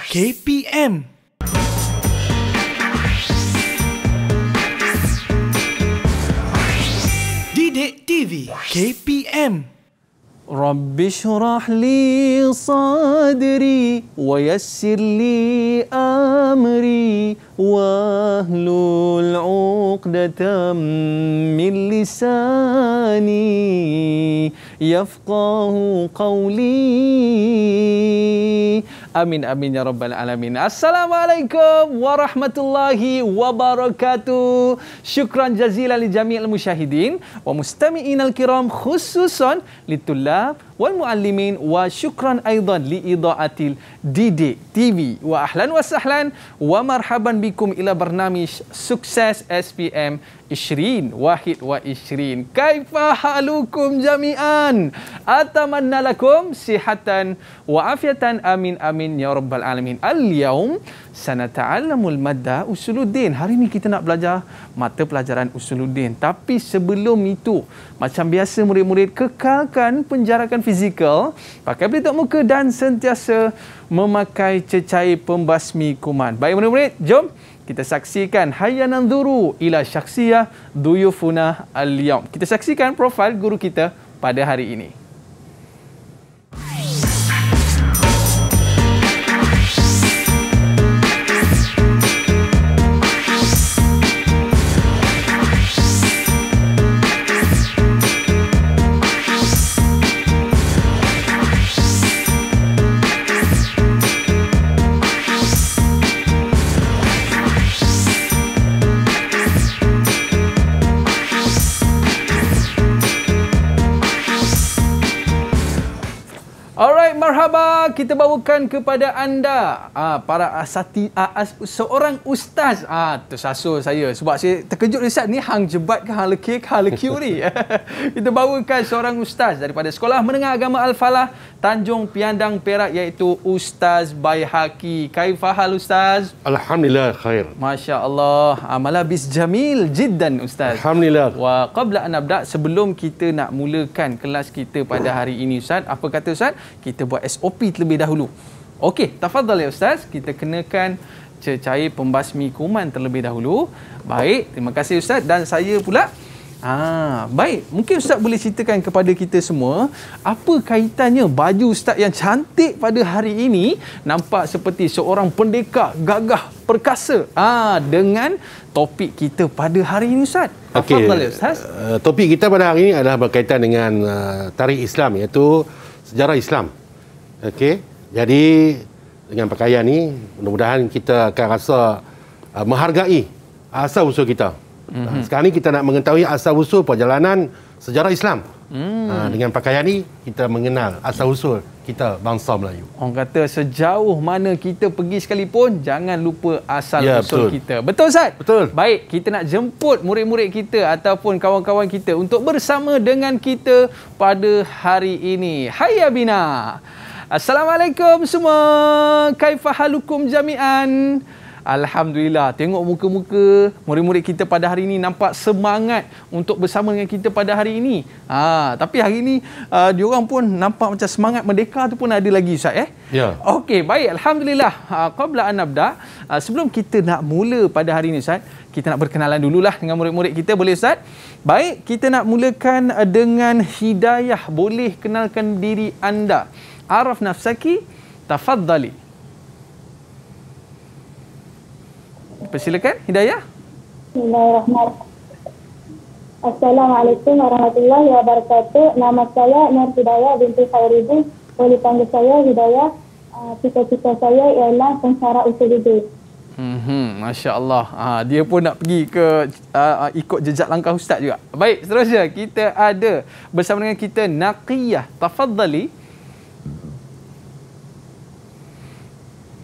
KPM. Didik TV KPM. Rabbi syrah li sadri wa yassir li amri wahlul 'uqdatam min lisani yafqahu qawli. Amin amin ya rabbal alamin. Assalamualaikum warahmatullahi wabarakatuh. Syukran jazilan li jami'il musyahidin wa mustami'inal kiram, khususan litulab wal muallimin, wa syukran aidan li idaatil Didik TV. Wa ahlan wa sahlan wa marhaban bikum ila barnamij Sukses SPM 2021. Kaifa halukum jami'an? Atamanna lakum sihatan wa afiatan, amin amin ya rabbal alamin. Al-yaum sanata'allamul madda usuluddin. Hari ini kita nak belajar mata pelajaran usuluddin. Tapi sebelum itu, macam biasa murid-murid, kekalkan penjarakan fizikal, pakai pelitup muka dan sentiasa memakai cecair pembasmi kuman. Baik murid-murid, jom kita saksikan hayya nanzuru ila syakhsiyah duyufuna al-yawm. Kita saksikan profil guru kita pada hari ini. Alright, marhaba. Kita bawakan kepada anda para seorang ustaz. Tersasul saya sebab saya terkejut, Ustaz ni hang jebat ke hang lekir ke hang lekiu ni. Kita bawakan seorang ustaz daripada Sekolah Menengah Agama Al-Falah, Tanjung Piandang, Perak, iaitu Ustaz Baihaqi. Kaifa hal Ustaz? Alhamdulillah khair. Masya-Allah. Malabis jamil jiddan Ustaz. Alhamdulillah. Wa qabla an nabda, sebelum kita nak mulakan kelas kita pada hari ini Ustaz, apa kata Ustaz? Kita buat SOP terlebih dahulu. Okey, tafadhal ya Ustaz. Kita kenakan cecair pembasmi kuman terlebih dahulu. Baik, terima kasih Ustaz. Dan saya pula, baik, mungkin Ustaz boleh ceritakan kepada kita semua apa kaitannya baju Ustaz yang cantik pada hari ini, nampak seperti seorang pendekar gagah perkasa, dengan topik kita pada hari ini Ustaz. Tafadhal ya Ustaz. Topik kita pada hari ini adalah berkaitan dengan tarikh Islam, iaitu sejarah Islam. Okey, jadi dengan pakaian ni mudah-mudahan kita akan rasa menghargai asal usul kita. Sekarang ni kita nak mengetahui asal usul perjalanan sejarah Islam. Dengan pakaian ni kita mengenal asal usul kita bangsa Melayu. Orang kata sejauh mana kita pergi sekalipun, jangan lupa asal usul betul. kita. Betul Ustaz? Betul. Baik, kita nak jemput murid-murid kita ataupun kawan-kawan kita untuk bersama dengan kita pada hari ini. Hayya bina. Assalamualaikum semua. Kaifa halukum jami'an? Alhamdulillah, tengok muka-muka murid-murid kita pada hari ini nampak semangat untuk bersama dengan kita pada hari ini. Tapi hari ini diorang pun nampak macam semangat merdeka tu pun ada lagi Ustaz Ya. Okey, baik, alhamdulillah. Qabla an nabda, sebelum kita nak mula pada hari ini Ustaz, kita nak berkenalan dululah dengan murid-murid kita, boleh Ustaz? Baik, kita nak mulakan dengan Hidayah. Boleh kenalkan diri anda. Araf nafsaki, tafaddali. Persilakan Hidayah. Bismillahirrahmanirrahim. Assalamualaikum warahmatullahi wabarakatuh. Nama saya Nur Hidayah binti Khairuddin. Boleh panggil saya Hidayah. Cita-cita saya ialah pensyarah usuluddin. Masya Allah. Dia pun nak pergi ke ikut jejak langkah Ustaz juga. Baik, seterusnya kita ada bersama dengan kita Naqiyah. Tafadhali.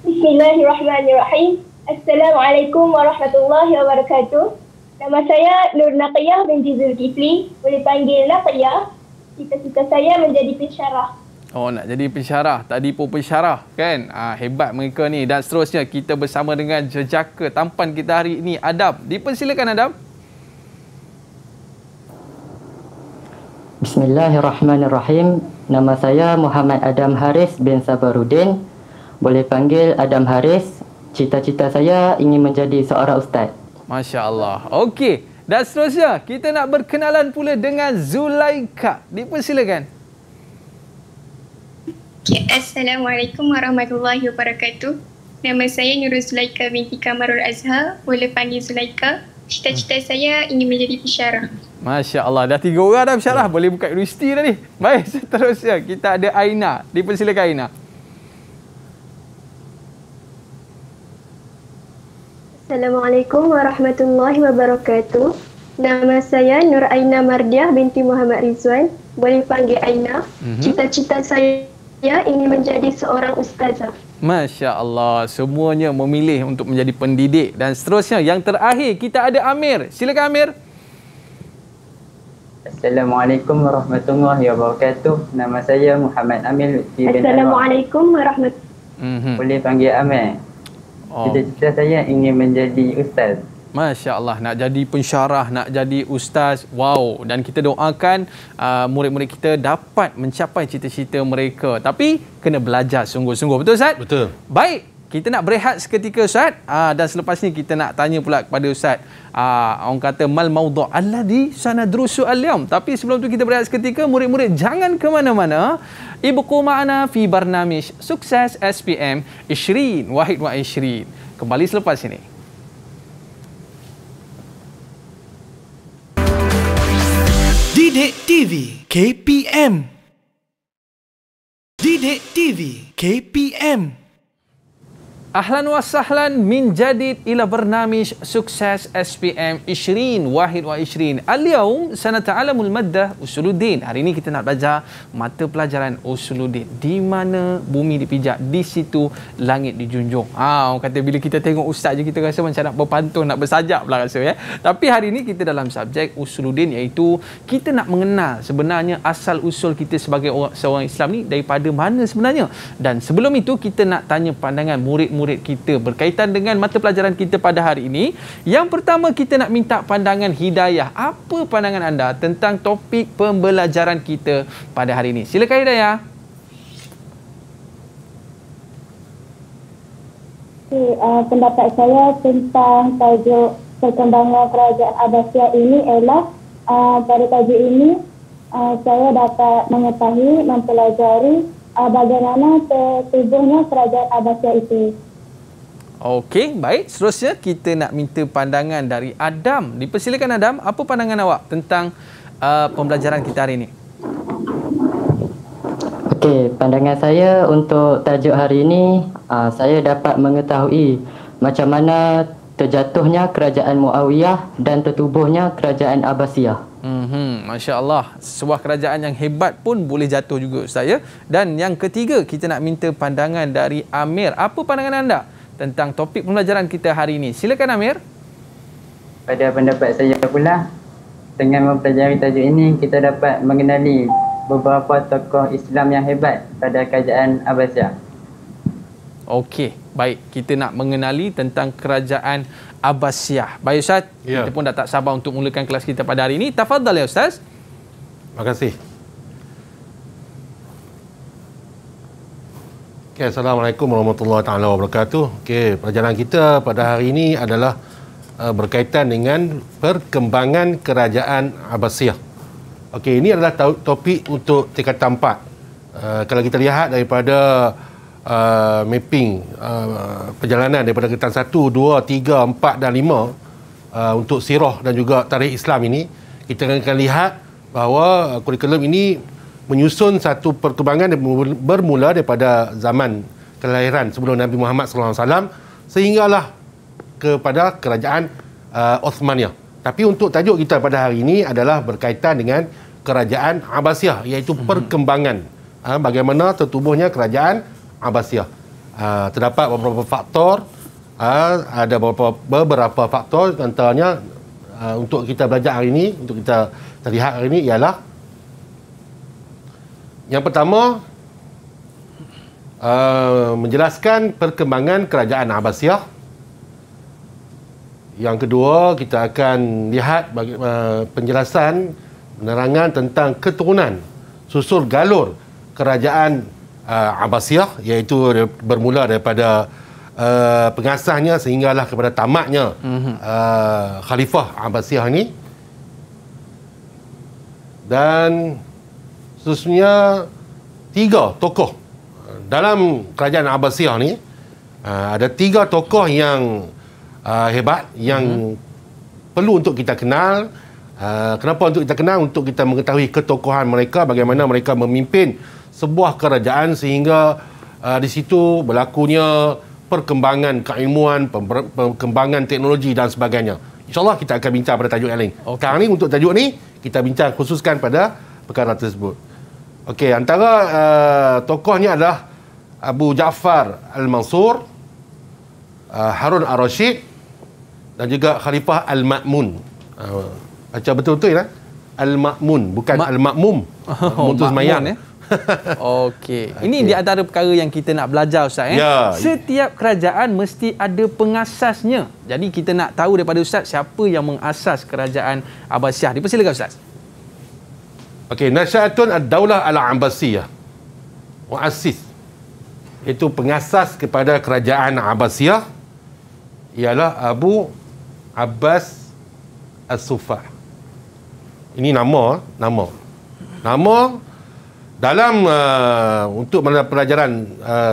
Bismillahirrahmanirrahim. Assalamualaikum warahmatullahi wabarakatuh. Nama saya Nur Naqiyah binti Zulkifli. Boleh panggil Naqiyah. Cita-cita saya menjadi pensyarah. Nak jadi pensyarah. Tadi pun pensyarah kan? Hebat mereka ni. Dan seterusnya kita bersama dengan jejaka tampan kita hari ini, Adam. Dipersilakan Adam. Bismillahirrahmanirrahim. Nama saya Muhammad Adam Haris bin Sabaruddin. Boleh panggil Adam Haris. Cita-cita saya ingin menjadi seorang ustaz. Masya Allah. Okey. Dan seterusnya, kita nak berkenalan pula dengan Zulaika. Dipersilakan. Okay. Assalamualaikum warahmatullahi wabarakatuh. Nama saya Nurul Zulaika binti Kamarul Azhar. Boleh panggil Zulaika. Cita-cita saya ingin menjadi pensyarah. Masya Allah. Dah 3 orang dah pensyarah. Boleh buka universiti dah ni. Baik, seterusnya kita ada Aina. Dipersilakan Aina. Assalamualaikum warahmatullahi wabarakatuh. Nama saya Nur Aina Mardiah binti Muhammad Rizwan. Boleh panggil Aina. Cita-cita saya ingin menjadi seorang ustazah. Masya Allah. Semuanya memilih untuk menjadi pendidik. Dan seterusnya, yang terakhir kita ada Amir. Silakan Amir. Assalamualaikum warahmatullahi wabarakatuh. Nama saya Muhammad Amir Lutfi bin Anwar. Assalamualaikum warahmatullahi. Boleh panggil Amir. Cita-cita saya ingin menjadi ustaz. Masya Allah, nak jadi pensyarah, nak jadi ustaz. Wow. Dan kita doakan murid-murid kita dapat mencapai cita-cita mereka. Tapi kena belajar sungguh-sungguh. Betul Ustaz? Betul. Baik, kita nak berehat seketika Ustaz. Dan selepas ni kita nak tanya pula kepada Ustaz. Orang kata mal maudhu' alladhi sanadrusu al-yawm. Tapi sebelum tu kita berehat seketika, murid-murid jangan ke mana-mana. Ibqu ma'ana fi barnamij Sukses SPM 2021. Kembali selepas ini. Didik TV KPM. Didik TV KPM. Ahlan wa sahlan min jadid ila barnamij Sukses SPM 2021. Al-yawm sanata'alamul maddah usuluddin. Hari ini kita nak belajar mata pelajaran usuluddin. Di mana bumi dipijak, di situ langit dijunjung. Orang kata bila kita tengok ustaz je kita rasa macam nak berpantun, nak bersajak pula rasa ya. Tapi hari ini kita dalam subjek usuluddin, iaitu kita nak mengenal sebenarnya asal usul kita sebagai seorang Islam ni daripada mana sebenarnya. Dan sebelum itu kita nak tanya pandangan murid-murid kita berkaitan dengan mata pelajaran kita pada hari ini. Yang pertama, kita nak minta pandangan Hidayah. Apa pandangan anda tentang topik pembelajaran kita pada hari ini? Silakan Hidayah. Pendapat saya tentang tajuk perkembangan kerajaan Abbasiyah ini ialah pada tajuk ini saya dapat mengetahui, mempelajari bagaimana tertubuhnya kerajaan Abbasiyah itu. Okey, baik. Seterusnya kita nak minta pandangan dari Adam. Dipersilakan Adam, apa pandangan awak tentang pembelajaran kita hari ini? Okey, pandangan saya untuk tajuk hari ini, saya dapat mengetahui macam mana terjatuhnya kerajaan Muawiyah dan tertubuhnya kerajaan Abbasiyah. Masya Allah. Sebuah kerajaan yang hebat pun boleh jatuh juga Ustaz ya. Dan yang ketiga, kita nak minta pandangan dari Amir. Apa pandangan anda tentang topik pembelajaran kita hari ini? Silakan Amir. Pada pendapat saya pula, dengan mempelajari tajuk ini, kita dapat mengenali beberapa tokoh Islam yang hebat pada kerajaan Abbasiyah. Okey, baik. Kita nak mengenali tentang kerajaan Abbasiyah. Baik Ustaz, kita pun dah tak sabar untuk mulakan kelas kita pada hari ini. Tafadhal ya Ustaz. Terima kasih. Okay, Assalamualaikum warahmatullahi wabarakatuh. Okay, pelajaran kita pada hari ini adalah berkaitan dengan perkembangan kerajaan Abbasiyah. Okey, ini adalah topik untuk tingkatan 4. Kalau kita lihat daripada mapping perjalanan daripada tingkatan 1, 2, 3, 4 dan 5 untuk sirah dan juga tarikh Islam ini, kita akan lihat bahawa kurikulum ini menyusun satu perkembangan yang bermula daripada zaman kelahiran sebelum Nabi Muhammad SAW sehinggalah kepada kerajaan Osmaniyah. Tapi untuk tajuk kita pada hari ini adalah berkaitan dengan kerajaan Abbasiyah, iaitu perkembangan bagaimana tertubuhnya kerajaan Abbasiyah. Terdapat beberapa faktor, ada beberapa faktor, antaranya untuk kita belajar hari ini, untuk kita lihat hari ini ialah yang pertama, menjelaskan perkembangan kerajaan Abbasiyah. Yang kedua, kita akan lihat penjelasan, penerangan tentang keturunan, susul galur kerajaan Abbasiyah, iaitu bermula daripada pengasasnya sehinggalah kepada tamatnya Khalifah Abbasiyah ini. Dan seterusnya 3 tokoh dalam kerajaan Abbasiyah ni. Ada 3 tokoh yang hebat yang perlu untuk kita kenal. Kenapa untuk kita kenal? Untuk kita mengetahui ketokohan mereka, bagaimana mereka memimpin sebuah kerajaan sehingga di situ berlakunya perkembangan keilmuan, perkembangan teknologi dan sebagainya. InsyaAllah kita akan bincang pada tajuk yang lain. Sekarang ni untuk tajuk ni kita bincang khususkan pada perkara tersebut. Okey, antara tokohnya adalah Abu Ja'far Al-Mansur, Harun Ar-Rashid dan juga Khalifah Al-Ma'mun. Baca betul-betul ya. Al-Ma'mun, bukan Al-Ma'mum. Mutu semayang. Okey. Ini di antara perkara yang kita nak belajar, Ustaz. Ya. Setiap kerajaan mesti ada pengasasnya. Jadi kita nak tahu daripada Ustaz siapa yang mengasas kerajaan Abbasiyah. Dipersilakan, Ustaz. Okey, Nasyatun Ad-Daulah Al-Abbasiyah. Muassis. Itu pengasas kepada kerajaan Abbasiyah ialah Abu Abbas As-Suffah. Ini nama dalam untuk pelajaran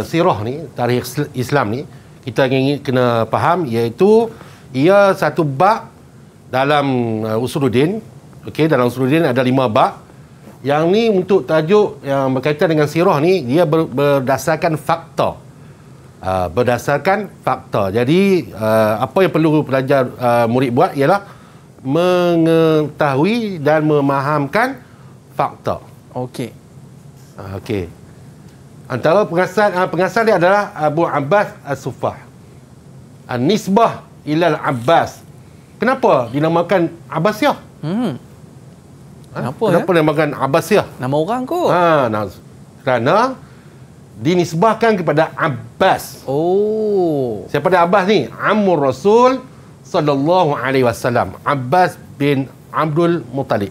sirah ni, tarikh Islam ni, kita ingin kena faham, iaitu ia satu bab dalam Usuluddin. Okey, dalam Usuluddin ada 5 bab. Yang ni untuk tajuk yang berkaitan dengan sirah ni, dia berdasarkan fakta. Berdasarkan fakta. Jadi apa yang perlu pelajar murid buat ialah mengetahui dan memahamkan fakta. Okey. Okey. Antara pengasas dia adalah Abu Abbas As-Suffah. An-nisbah ilal Abbas. Kenapa dinamakan Abbasiyah? Kenapa dinamakan Abbasiyah? Nama orang kot. Kerana dinisbahkan kepada Abbas. Oh. Siapa dia Abbas ni? Ammur Rasul sallallahu alaihi wasallam. Abbas bin Abdul Muttalib.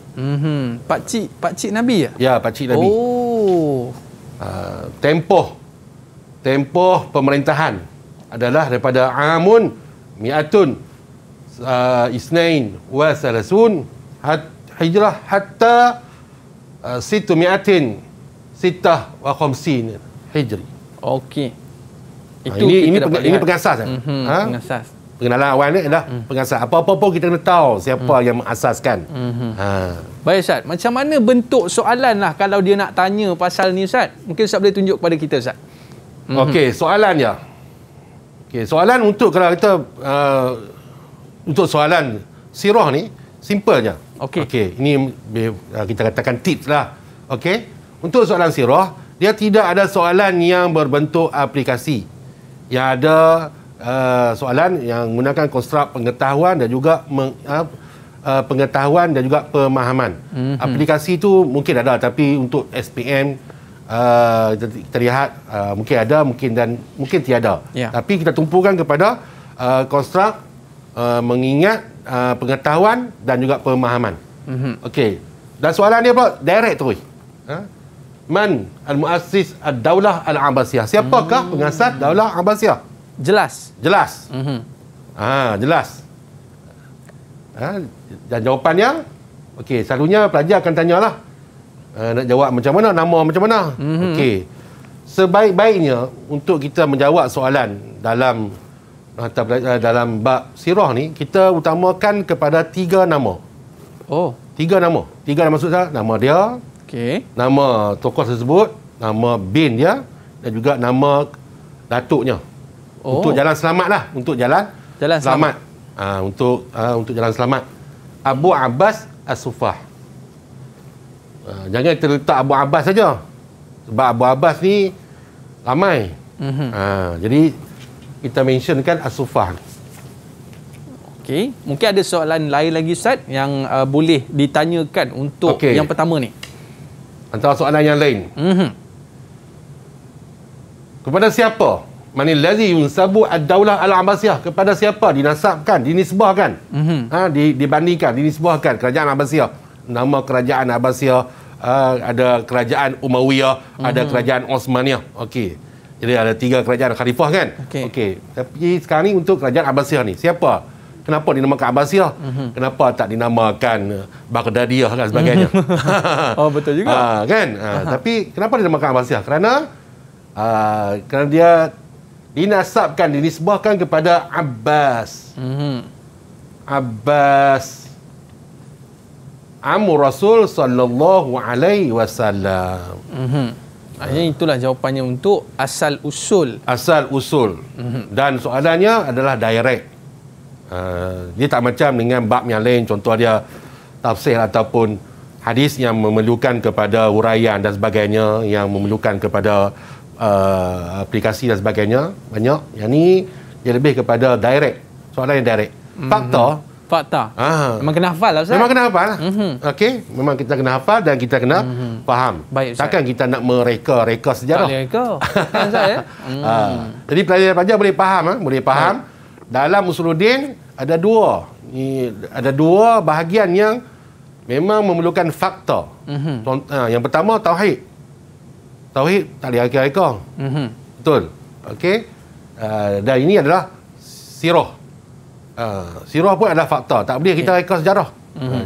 Pakcik Nabi ya? Ya, pakcik Nabi. Oh. Tempoh pemerintahan adalah daripada Amun Mi'atun Isnain wa Salasun Hijrah hatta Situ Mi'atin Sittah wa Khamsin Hijri. Okey. Ini pengasas. Pengasas. Pengenalan awal ni adalah pengasas. Apa-apa pun kita kena tahu siapa yang mengasaskan. Baik, Ustaz. Macam mana bentuk soalan lah kalau dia nak tanya pasal ni, Ustaz? Mungkin Ustaz boleh tunjuk kepada kita, Ustaz. Okey, soalan dia. Okey, soalan untuk kalau kita untuk soalan sirah ni simple je. Okey, ini kita katakan tips lah. Okey, untuk soalan sirah dia tidak ada soalan yang berbentuk aplikasi. Yang ada soalan yang menggunakan konstruk pengetahuan dan juga pengetahuan dan juga pemahaman. Aplikasi itu mungkin ada, tapi untuk SPM kita lihat mungkin ada, mungkin tiada. Tapi kita tumpukan kepada konstruk mengingat pengetahuan dan juga pemahaman. Okey. Dan soalan dia pula direct terus. Man al-muassis ad-daulah al-Abbasiyah? Siapakah pengasas Daulah Abbasiyah? Jelas. Jelas. Dan jawapannya, okey, selalunya pelajar akan tanyalah nak jawab macam mana, nama macam mana. Okey. Sebaik-baiknya untuk kita menjawab soalan dalam bab sirah ni, kita utamakan kepada 3 nama. Oh, 3 nama. 3 nama maksud saya, nama dia, nama tokoh tersebut, nama bin dia dan juga nama datuknya. Untuk jalan selamat lah, untuk jalan selamat. Untuk jalan selamat. Abu Abbas As-Suffah. Jangan terletak Abu Abbas saja. Sebab Abu Abbas ni ramai. Jadi kita mentionkan As-Suffah. Okey, mungkin ada soalan lain lagi, Ustaz, yang boleh ditanyakan untuk yang pertama ni. Antara soalan yang lain. Kepada siapa? Manil ladzi yunsabu ad-daulah al-Abbasiyah? Kepada siapa dinasabkan, dinisbahkan, dibandingkan, dinisbahkan kerajaan Abbasiyah? Nama kerajaan Abbasiyah ada kerajaan Umayyah, ada kerajaan Osmaniyah. Okey. Jadi ada 3 kerajaan khalifah kan? Okey. Tapi sekarang ni untuk kerajaan Abbasiyah ni, siapa? Kenapa dinamakan Abbasiyah? Kenapa tak dinamakan Baghdadiyah dan sebagainya? Oh, betul juga. Kan? Tapi kenapa dinamakan Abbasiyah? Kerana dia dinasabkan, dinisbahkan kepada Abbas. Abbas Amr Rasul sallallahu alaihi wasallam. Maksudnya itulah jawapannya untuk asal usul. Asal usul. Dan soalannya adalah direct. Dia tak macam dengan bab yang lain, contoh dia tafsir ataupun hadis yang memerlukan kepada huraian dan sebagainya, yang memerlukan kepada aplikasi dan sebagainya, banyak. Yang ni dia lebih kepada direct. Soalan yang direct. Fakta. Memang kena hafal lah, Ustaz. Memang kena hafal. Okey, memang kita kena hafal dan kita kena faham. Baik, Ustaz. Takkan kita nak mereka sejarah. Tak boleh reka. Kan, Ustaz, ya? Jadi pelajar-pelajar boleh faham, boleh faham. Dalam Usuluddin ada dua bahagian yang memang memerlukan fakta. Yang pertama tauhid. Tauhid tak boleh reka-reka. Betul. Okey. Dan ini adalah sirah. Sirah pun adalah fakta. Tak boleh kita reka sejarah.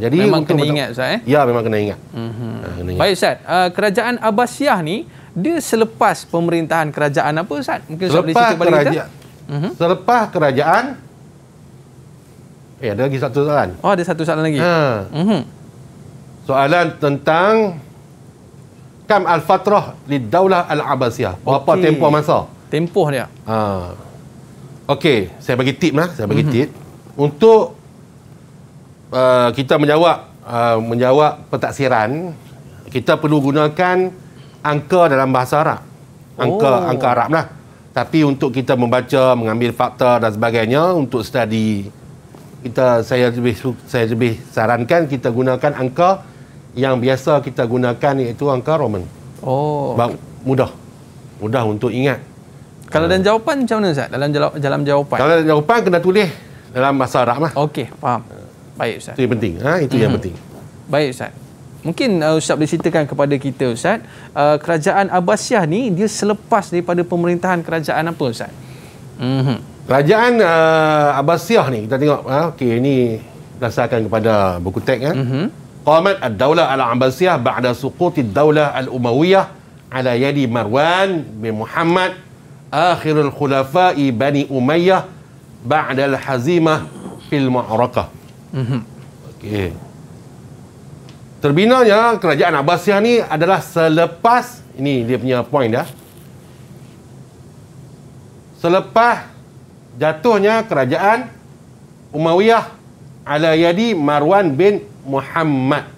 Jadi memang kena ingat, Ustaz. Ya, memang kena ingat. Baik, Ustaz. Kerajaan Abbasiyah ni, dia selepas pemerintahan kerajaan apa, Ustaz? Mungkin Ustaz boleh cerita kepada kita. Selepas kerajaan, ada lagi satu soalan. Oh, ada satu soalan lagi. Soalan tentang kam al-fatrah lid-daulah al-Abbasiyah. Berapa tempoh masa? Tempoh dia. Okey, saya bagi tip lah. Saya bagi tip. Untuk kita menjawab pentaksiran, kita perlu gunakan angka dalam bahasa Arab. Angka Arab lah. Tapi untuk kita membaca, mengambil fakta dan sebagainya, untuk study, saya lebih sarankan kita gunakan angka yang biasa kita gunakan, iaitu angka Roman. Mudah untuk ingat. Kalau dalam jawapan macam mana, Ustaz? Dalam jawapan? Kalau dalam jawapan kena tulis dalam bahasa Arab lah. Okey, faham. Baik, Ustaz. Itu yang penting. Itu yang penting. Baik, Ustaz. Mungkin Ustaz boleh ceritakan kepada kita, Ustaz, kerajaan Abbasiyah ni dia selepas daripada pemerintahan kerajaan apa, Ustaz? Kerajaan Abbasiyah ni kita tengok, okey, ini berdasarkan kepada buku teks kan. Qamat ad-daulah al-Abbasiyah ba'da suquti ad-daulah al-Umayyah ala yadi Marwan bin Muhammad akhirul khulafa'i Bani Umayyah ba'da al-hazimah fil ma'rakah. Okey. Terbinanya kerajaan Abbasiyah ni adalah selepas, ini dia punya point dah, selepas jatuhnya kerajaan Umayyah ala yadi Marwan bin Muhammad.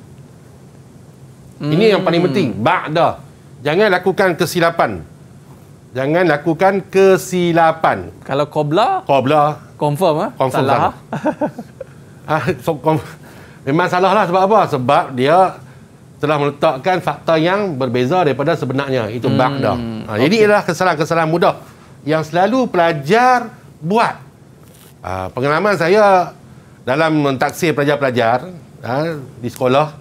Ini yang paling penting. Ba'da. Jangan lakukan kesilapan. Kalau qabla confirm salah. Memang salah lah. Sebab apa? Sebab dia telah meletakkan fakta yang berbeza daripada sebenarnya. Itu ba'da. Jadi ialah kesalahan-kesalahan mudah yang selalu pelajar buat. Pengalaman saya dalam mentaksir pelajar-pelajar di sekolah,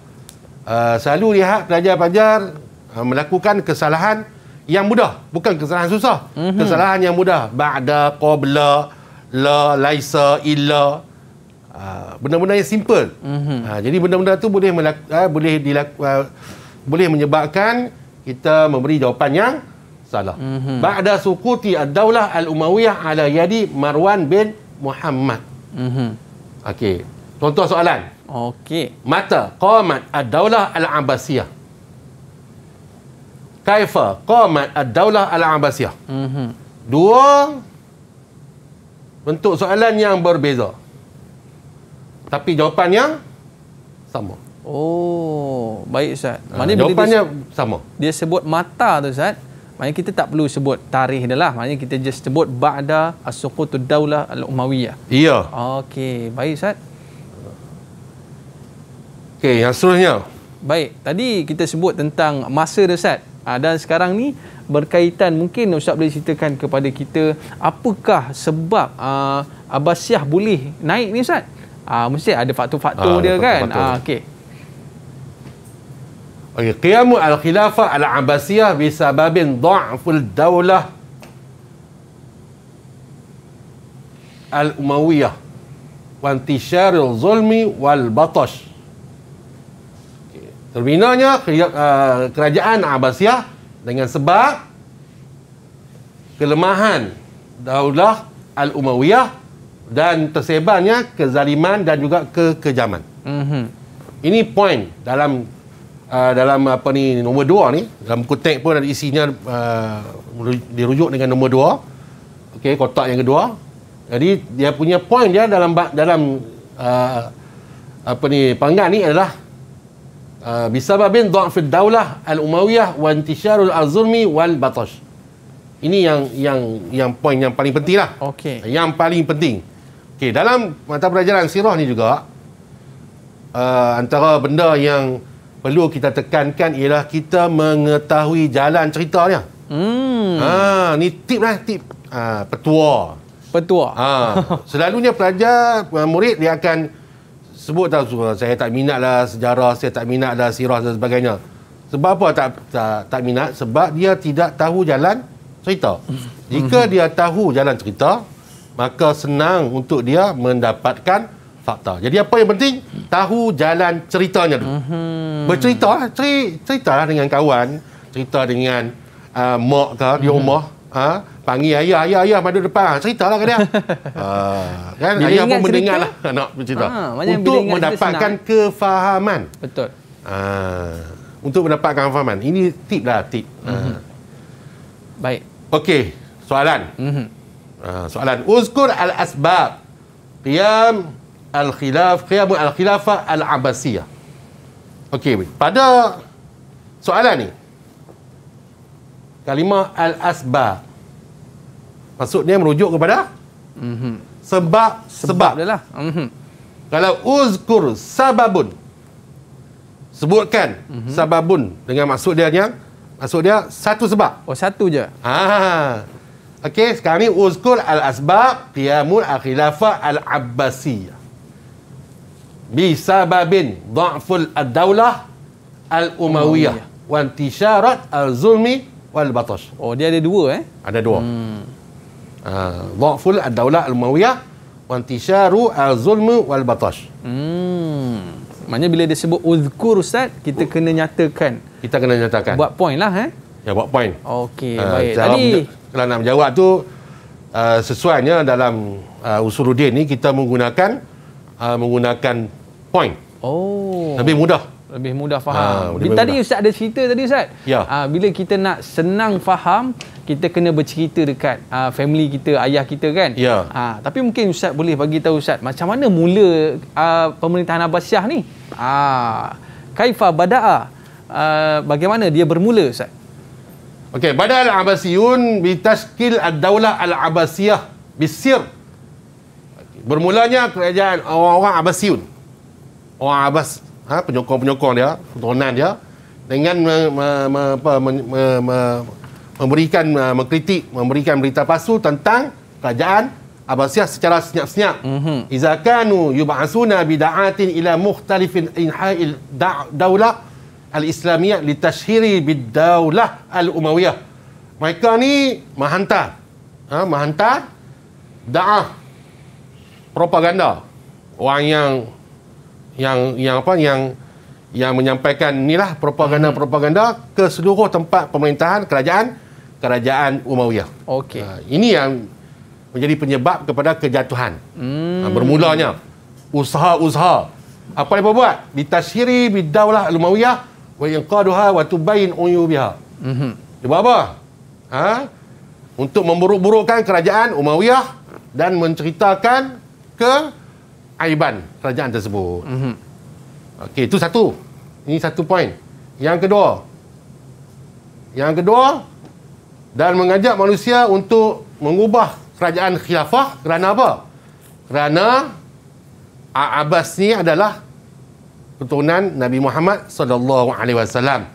selalu lihat pelajar-pelajar melakukan kesalahan yang mudah, bukan kesalahan susah. Kesalahan yang mudah. Ba'da, qabla, la, laisa, illa. Benda-benda yang simple. Jadi benda-benda tu boleh menyebabkan kita memberi jawapan yang salah. Ba'da suquti ad-daulah al-Umayyah ala yadi Marwan bin Muhammad. Okey. Contoh soalan. Okey. Mata qamat ad-daulah al-Abbasiyah? Kaifa qamat ad-daulah al-Abbasiyah? Dua bentuk soalan yang berbeza, tapi jawapannya sama. Oh, baik, Ustaz. Maknanya jawapannya sama. Dia sebut mata tu, Ustaz. Maknanya kita tak perlu sebut tarikh dia lah. Maknanya kita just sebut ba'da as-suqutud daulah al-Umayyah. Ya. Okey, baik, Ustaz. Okey, yang seterusnya. Baik, tadi kita sebut tentang masa dia, Ustaz. Dan sekarang ni berkaitan, mungkin Ustaz boleh ceritakan kepada kita apakah sebab Abbasiyah boleh naik ni, Ustaz? Mesti ada faktor-faktor dia, kan? Okey. Okey, qiyamu al-khilafah al-Abbasiyah bisababin dha'ful daulah al-Umayyah wa intisharil zulmi wal batash. Terbinanya kerajaan Abbasiyah dengan sebab kelemahan daulah al-Umayyah dan tersebarnya kezaliman dan juga kekejaman. Ini poin dalam apa ni, nombor 2 ni. Dalam buku teks pun ada isinya, dirujuk dengan nombor 2. Okey, kotak yang kedua. Jadi dia punya poin dia dalam apa ni, panggan ni adalah bisababin dha'fid daulah al-Umayyah wa intisharul az-zulmi wal batash. Ini yang poin yang paling penting lah. Okey. Yang paling penting. Okey, dalam mata pelajaran sirah ni juga antara benda yang perlu kita tekankan ialah kita mengetahui jalan ceritanya. Ni tip lah, tip petua. Selalunya pelajar, murid dia akan sebut tahu, saya tak minat lah sejarah, saya tak minat lah sirah dan sebagainya. Sebab apa tak minat? Sebab dia tidak tahu jalan cerita. Jika dia tahu jalan cerita, maka senang untuk dia mendapatkan fakta. Jadi apa yang penting? Tahu jalan ceritanya dulu. Bercerita, ceritalah dengan kawan, cerita dengan mak ke di rumah, panggil ayah madu depan, ceritalah ke dia. Kan bila ayah pun ingat mendengar cerita, lah nak bercerita. Untuk mendapatkan kefahaman. Betul. Untuk mendapatkan kefahaman. Ini tip lah, tip. Baik. Okey, soalan. Soalan. Uzkur al-asbab qiyam al-khilafah al-Abbasiyah. Okey, pada soalan ni kalimah al-asbab maksudnya merujuk kepada sebab dia lah. Kalau uzkur sababun, sebutkan sababun dengan maksud dia satu sebab. Oh, satu je. Okey, sekarang ni uzkur al-asbab qiyamul al-khilafah al-Abbasiyah bisababin dha'ful ad-daulah al-Umayyah wa intisharat al-zulmi wal batash. Oh, dia ada dua Ada dua. Dha'ful ad-daulah al-Umayyah wa intisharu al-zulmi wal batash. Maknanya bila dia sebut uzkur, Ustaz, kita kena nyatakan. Kita kena nyatakan. Buat point lah Ya, buat point. Okey, baik. Tadi kalau nak menjawab tu sesuainya dalam Usuluddin ni kita menggunakan point. Oh. Lebih mudah. Lebih mudah faham. lebih Tadi mudah. Ustaz ada cerita tadi, Ustaz. Ya. Bila kita nak senang faham, kita kena bercerita dekat family kita, ayah kita kan. Ya. Tapi mungkin Ustaz boleh bagi tahu, Ustaz, macam mana mula pemerintahan Abbasiyah ni? Kaifa bada'a? Bagaimana dia bermula, Ustaz? Okey, bada al-Abbasiyun bitashkil ad-daulah al-Abbasiyah bisir. Bermulanya kerajaan orang-orang Abbasiyun. Orang Abbas, penyokong-penyokong dia, keturunan dia, dengan memberikan mengkritik, memberikan berita palsu tentang kerajaan Abbasiyah secara senyap-senyap. Iza kanu yub'asuna bida'atin ila mukhtalifin inha'il daulah al-Islamiyah litashhiri bid-daulah al-Umayyah. Mereka ni menghantar da'ah propaganda. Orang yang menyampaikan inilah propaganda ke seluruh tempat pemerintahan kerajaan Umayyah. Okey. Ini yang menjadi penyebab kepada kejatuhan. Bermulanya usaha-usaha. Apa dia buat? Ditashhiri bid-daulah al-Umayyah wa yanqaduha wa tubayyin uyubiha. Dia buat apa? Untuk memburuk-burukkan kerajaan Umayyah dan menceritakan keaiban kerajaan tersebut. Okey, itu satu. Ini satu poin. Yang kedua, dan mengajak manusia untuk mengubah kerajaan khilafah kerana apa? Kerana Abbas ni adalah keturunan Nabi Muhammad sallallahu alaihi wasallam.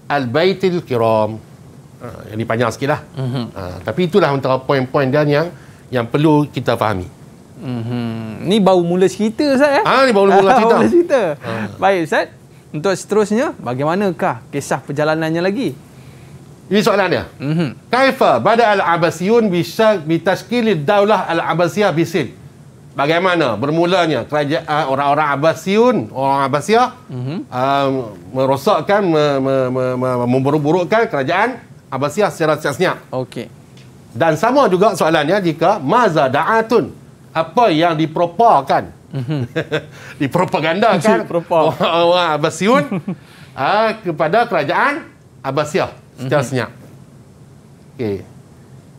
Al-Baitul Kiram. Yang panjang sikitlah. Tapi itulah antara poin-poin dan yang perlu kita fahami. Ni baru mula cerita, Ustaz ni baru mula cerita. Baik, Ustaz. Untuk seterusnya, bagaimanakah kisah perjalanannya lagi? Ini soalannya. Kaifa bada al-Abbasiyun bitashkil daulah al-Abbasiyah bisin? Bagaimana bermulanya kerajaan orang-orang Abbasiyun, orang Abbasiyah merosakkan, memburuk-burukkan kerajaan Abbasiyah secara senyap. Okey. Dan sama juga soalannya jika maza da'atun, apa yang dipropakan, dipropagandakan orang Abbasiyun kepada kerajaan Abbasiyah secara senyap. Okey.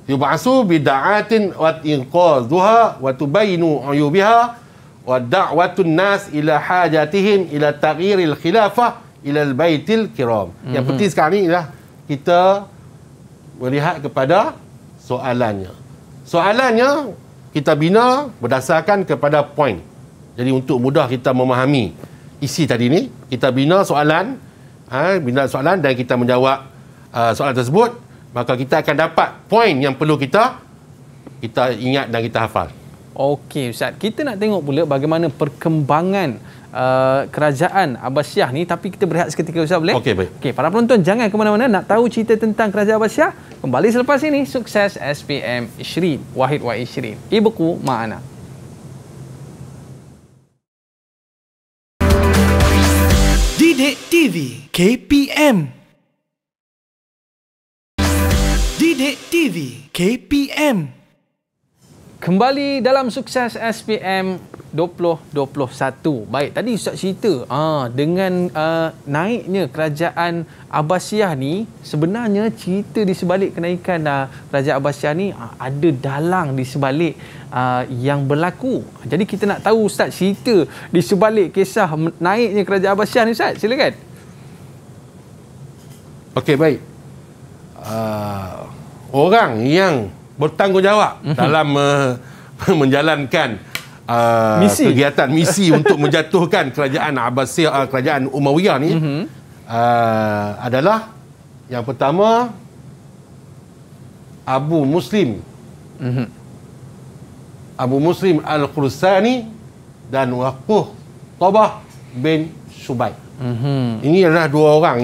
Yub'asu bida'atin wa inqadhuha wa tubayinu uyubiha wa da'watun nas ila hajatihim ila taghyiril khilafah ila al-baitil kiram. Yang penting sekarang ni ialah kita melihat kepada soalannya. Soalannya kita bina berdasarkan kepada poin. Jadi untuk mudah kita memahami isi tadi ni, kita bina soalan, bina soalan dan kita menjawab soalan tersebut, maka kita akan dapat poin yang perlu kita ingat dan kita hafal. Okey Ustaz, kita nak tengok pula bagaimana perkembangan kerajaan Abbasiyah ni, tapi kita berehat seketika Ustaz, boleh? Okey, baik. Okey, para penonton jangan ke mana-mana, nak tahu cerita tentang kerajaan Abbasiyah? Kembali selepas ini. Sukses SPM Ishrin Wahid wa Ishrin. Ibuku ma'ana. Didik TV KPM. Didik TV KPM. Kembali dalam Sukses SPM 2021. Baik, tadi Ustaz cerita dengan naiknya kerajaan Abbasiyah ni, sebenarnya cerita di sebalik kenaikan kerajaan Abbasiyah ni ada dalang di sebalik yang berlaku. Jadi kita nak tahu Ustaz cerita di sebalik kisah naiknya kerajaan Abbasiyah ni Ustaz. Silakan. Okey, baik. Orang yang bertanggungjawab dalam menjalankan kegiatan misi untuk menjatuhkan kerajaan Abbasiyah, kerajaan Umayyah ni adalah yang pertama Abu Muslim Abu Muslim Al-Khurasani dan Waqih Tabah bin Subaib. Ini adalah dua orang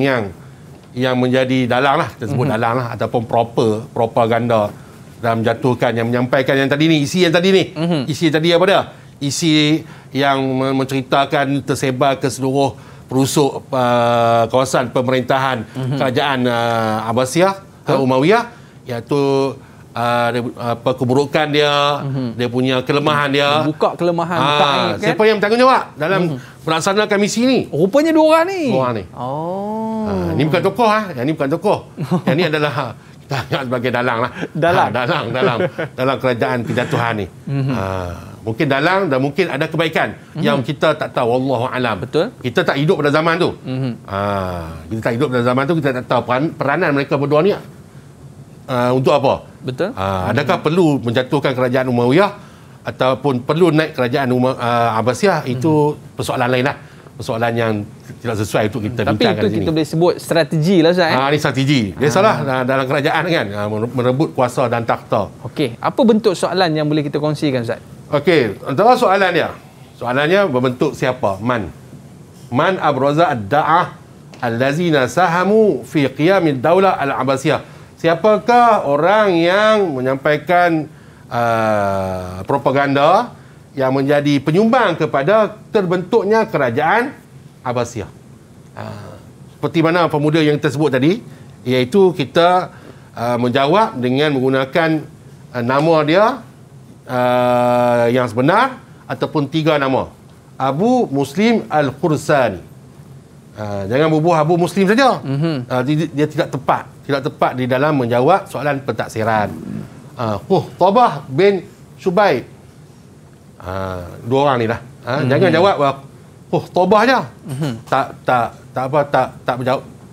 yang menjadi dalang lah, kita sebut dalang lah, ataupun propaganda dalam menjatuhkan, yang menyampaikan yang tadi ni, isi yang tadi ni. Isi tadi apa dia? Isi yang menceritakan tersebar ke seluruh perusuk kawasan pemerintahan kerajaan Abbasiyah, Umayyah, iaitu keburukan dia, dia punya kelemahan dia. Buka kelemahan kan? Siapa yang bertanggungjawab dalam melaksanakan misi ni? Rupanya dua orang ni. Dua orang ni. Ini bukan tokoh Yang ni bukan tokoh. Yang ni adalah kita anggap sebagai dalang lah. Dalam kerajaan kejatuhan ni. Mungkin dalang dan mungkin ada kebaikan yang kita tak tahu, wallahu alam. Betul. Kita tak hidup pada zaman tu. Kita tak hidup pada zaman tu, kita tak tahu peranan mereka berdua ni untuk apa. Betul. Adakah perlu menjatuhkan kerajaan Umayyah ataupun perlu naik kerajaan Abbasiyah? Itu persoalan lain lah. Persoalan yang tidak sesuai untuk kita bincangkan di sini. Tapi itu kita boleh sebut strategi lah Ustaz. Ini strategi. Biasalah dalam kerajaan kan, merebut kuasa dan takhta. Okey, apa bentuk soalan yang boleh kita kongsikan Ustaz? Okey, antara soalan dia. Soalannya berbentuk siapa? Man abraza ad-da'ah allazina sahamu fi qiyamid daulah al-Abbasiyah. Siapakah orang yang menyampaikan propaganda yang menjadi penyumbang kepada terbentuknya kerajaan Abbasiyah? Seperti mana pemuda yang tersebut tadi, iaitu kita menjawab dengan menggunakan nama dia yang sebenar ataupun tiga nama. Abu Muslim Al-Khurasani. Jangan bubuh Abu Muslim saja. Dia tidak tepat di dalam menjawab soalan pentaksiran. Tabah bin Subaib. Dua orang ni lah. Jangan jawab Tabah je.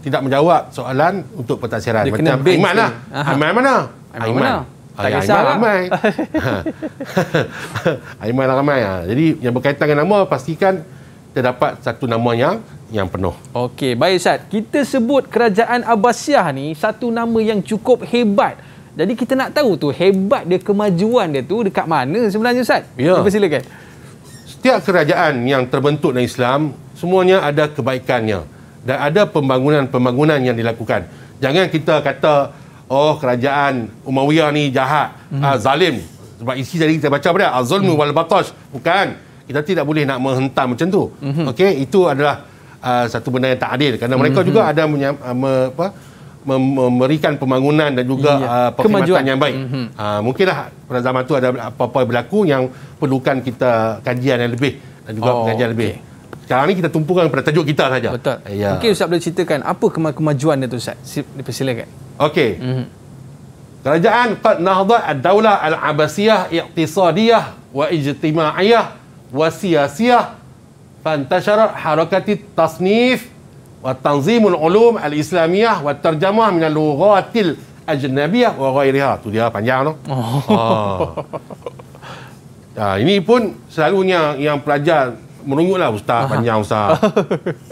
Tidak menjawab soalan untuk pentaksiran. Macam Aiman lah. Aiman mana? Aiman. Tak kisah ramai. Aiman ramai. Jadi yang berkaitan dengan nama, pastikan kita dapat satu nama yang penuh. Okey, baik Ustaz. Kita sebut kerajaan Abbasiyah ni satu nama yang cukup hebat. Jadi kita nak tahu tu hebat dia, kemajuan dia tu dekat mana sebenarnya Ustaz? Ya. Silakan. Setiap kerajaan yang terbentuk dalam Islam semuanya ada kebaikannya dan ada pembangunan-pembangunan yang dilakukan. Jangan kita kata kerajaan Umayyah ni jahat, zalim. Sebab isi tadi kita baca apa dia? Az-zulmu wal batash. Bukan. Kita tidak boleh nak menghentam macam tu. Okey, itu adalah satu benda yang tak adil kerana mereka juga ada memberikan pembangunan dan juga perkhidmatan yang baik. Mungkinlah pada zaman tu ada apa-apa berlaku yang perlukan kita kajian yang lebih dan juga pengajian lebih. Sekarang ni kita tumpukan pada tajuk kita saja. Betul. Ya. Mungkin Ustaz boleh ceritakan apa kemajuan dia tu Ustaz? Dipersilakan. Okey. Kerajaan qad nahdat ad-daulah al-Abbasiyah iqtisadiyah wa ijtima'iyah wa siyasiyah fantasharat harakati tasnif wa tanzimul ulum al-islamiyah wa tarjamah min al-lughatil ajnabiyah wa ghairiha. Tu dia panjang tu. Ini pun selalunya yang pelajar merungut lah, ustaz panjang ustaz.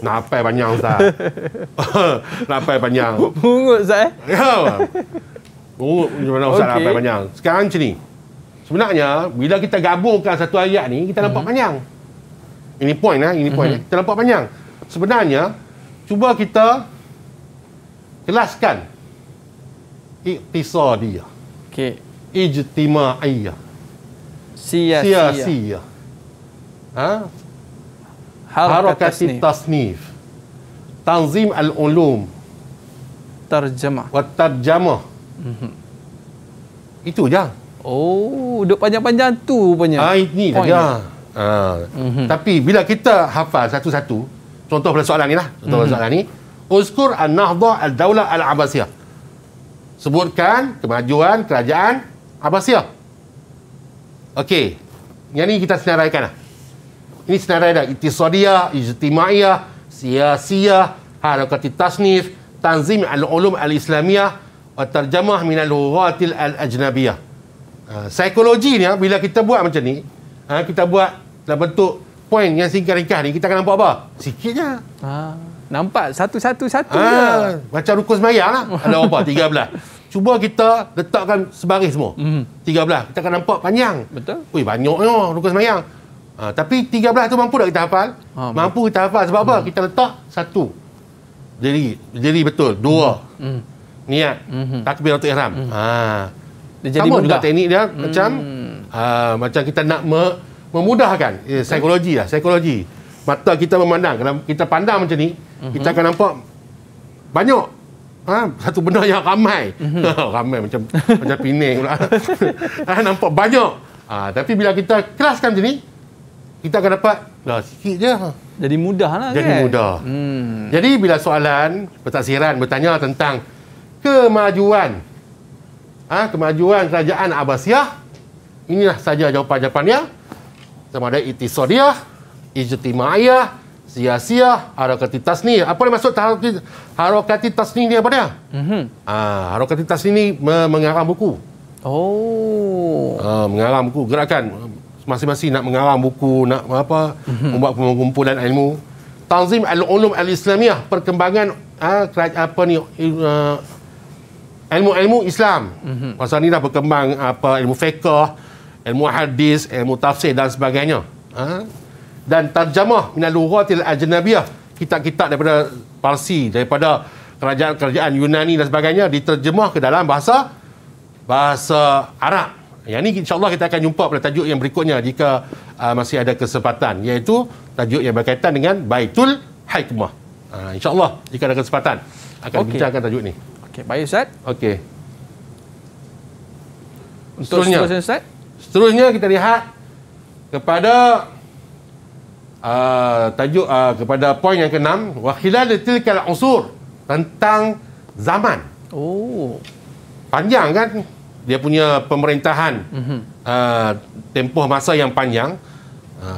Nak hafal panjang ustaz. Nak hafal panjang. Merungut ustaz Ya. Merungut macam mana ustaz nak hafal panjang. Sekarang macam ni. Sebenarnya bila kita gabungkan satu ayat ni kita nampak panjang. Ini point ini point. Kita nampak panjang. Sebenarnya cuba kita kelaskan iqtisadiyah. Okey. Ijtima'iyah. Siyasiyah. Harakati tasnif. Tanzim al-ulum. Tarjamah. Wa tarjamah. Itu je. Duk panjang-panjang tu rupanya. Ini saja. Tapi bila kita hafal satu-satu, contoh pada soalan ni lah. Contoh pada soalan ni. Uzkur an-nahdah al-daulah al-Abbasiyah. Sebutkan kemajuan kerajaan Abbasiyah. Okey. Yang ni kita senaraikan lah. Ini senarai dah. Iktisadiyah, ijtima'iyah, siyasiyah, harakati tasnif, tanzim al-ulum al-islamiyah, wa tarjamah min al-lughatil al-ajnabiyah. Psikologi ni, bila kita buat macam ni, kita buat dalam bentuk poin yang singkat ringkas ni, kita akan nampak apa? Sikit je. Nampak satu-satu je. Macam rukun sembahyang lah. Ada berapa? 13. Cuba kita letakkan sebaris semua. 13. Kita akan nampak panjang. Betul. Banyaknya rukun sembahyang. Tapi 13 tu mampu tak kita hafal? Mampu kita hafal. Sebab apa? Kita letak satu. Jadi betul. Dua. Niat. Takbiratul ihram. Sama juga teknik dia. Macam kita nak memudahkan. Psikologi lah. Psikologi. Mata kita memandang. Kalau kita pandang macam ni, kita akan nampak banyak. Satu benda yang ramai. Ramai macam Penang pula. Nampak banyak. Tapi bila kita kelaskan macam ni, kita akan dapat sikit je. Jadi mudah lah kan? Jadi mudah. Jadi bila soalan pentafsiran bertanya tentang kemajuan kemajuan kerajaan Abbasiyah, inilah saja jawapan-jawapannya. Sama ada iktisadiyah, ijtima'iyah, siyasiyah, harakati tasnif. Apa yang maksud harakati tasnif ni apa dia? Harakati tasnif ni mengarang buku. Mengarang buku, gerakan masing-masing nak mengarang buku, nak membuat pengumpulan ilmu. Tanzim al-ulum al-islamiyah, perkembangan ilmu-ilmu Islam. Masa ni dah berkembang ilmu fiqh, ilmu hadis, ilmu tafsir dan sebagainya. Dan tarjamah min al-lughatil ajnabiyah, kitab-kitab daripada Parsi, daripada kerajaan-kerajaan Yunani dan sebagainya diterjemah ke dalam bahasa Arab. Yang ni insya-Allah kita akan jumpa pada tajuk yang berikutnya jika masih ada kesempatan, iaitu tajuk yang berkaitan dengan Baitul Hikmah. Insya-Allah jika ada kesempatan akan bincangkan tajuk ni. Okey, baik Ustaz. Okey. Untuk seterusnya Ustaz? Seterusnya kita lihat kepada tajuk kepada poin yang ke-6, wa khilal tilkal usur, tentang zaman. Panjang kan? Dia punya pemerintahan tempoh masa yang panjang.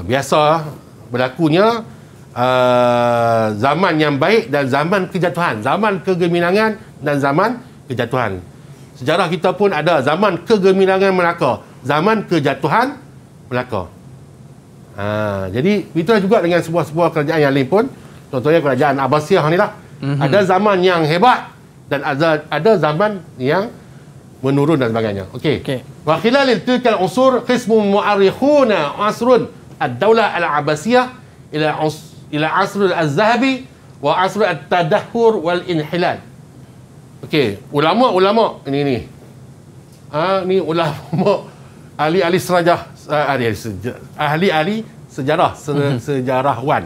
Biasa berlakunya zaman yang baik dan zaman kejatuhan, zaman kegemilangan dan zaman kejatuhan. Sejarah kita pun ada zaman kegemilangan Melaka, zaman kejatuhan Melaka. Jadi itulah juga dengan sebuah kerajaan yang lain pun. Contohnya kerajaan Abbasiyah ni lah. Ada zaman yang hebat dan ada zaman yang menurun dan sebagainya. Okey. Wa khilal tilkal usur qismun mu'arrikhuna asrun ad-daulah al-Abbasiyah ila ila asrul az-zahabi wa asrul at-tadahhur wal inhilal. Okey, ulama-ulama ini. Ni ulama ahli-ahli sejarah, ahli-ahli sejarah, sejarawan.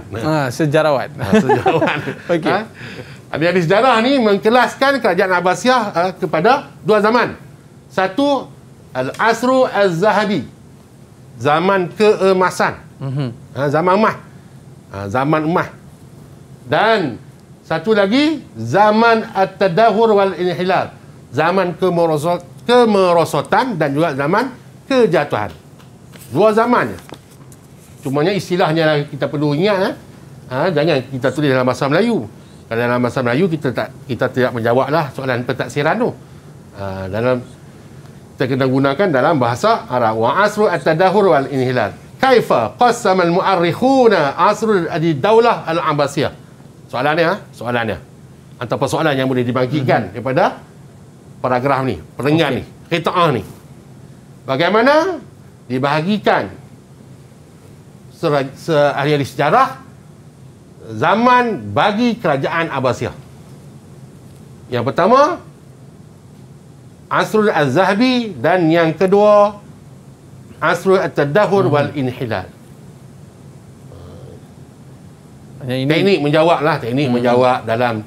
Sejarawan. Sejarawan. Okey. Ahli-ahli sejarah ni mengkelaskan kerajaan Abbasiyah kepada dua zaman. Satu, al-asru az-zahabi, zaman keemasan. Zaman emas. Zaman emas. Dan satu lagi, zaman at-tadahhur wal inhilal, zaman kemerosotan dan juga zaman kejatuhan. Dua zaman. Cumanya istilahnya kita perlu ingat. Jangan kita tulis dalam bahasa Melayu. Kalau dalam bahasa Melayu kita tidak menjawablah soalan pentaksiran tu. Dalam kita kena gunakan dalam bahasa Arab. Wa asru at-tadahhur wal inhilal. Kaifa qassama al-mu'arrikhuna asrul ad-daulah al-Abbasiyah? Soalannya. Antara persoalan yang boleh dibangkitkan daripada paragraf ni, perenggan ni, qita'ah ni. Bagaimana dibahagikan ahli sejarah zaman bagi kerajaan Abbasiyah? Yang pertama, Asrul Az-Zahabi, dan yang kedua, Asrul At-Tadahhur wal Inhilal. Teknik menjawab dalam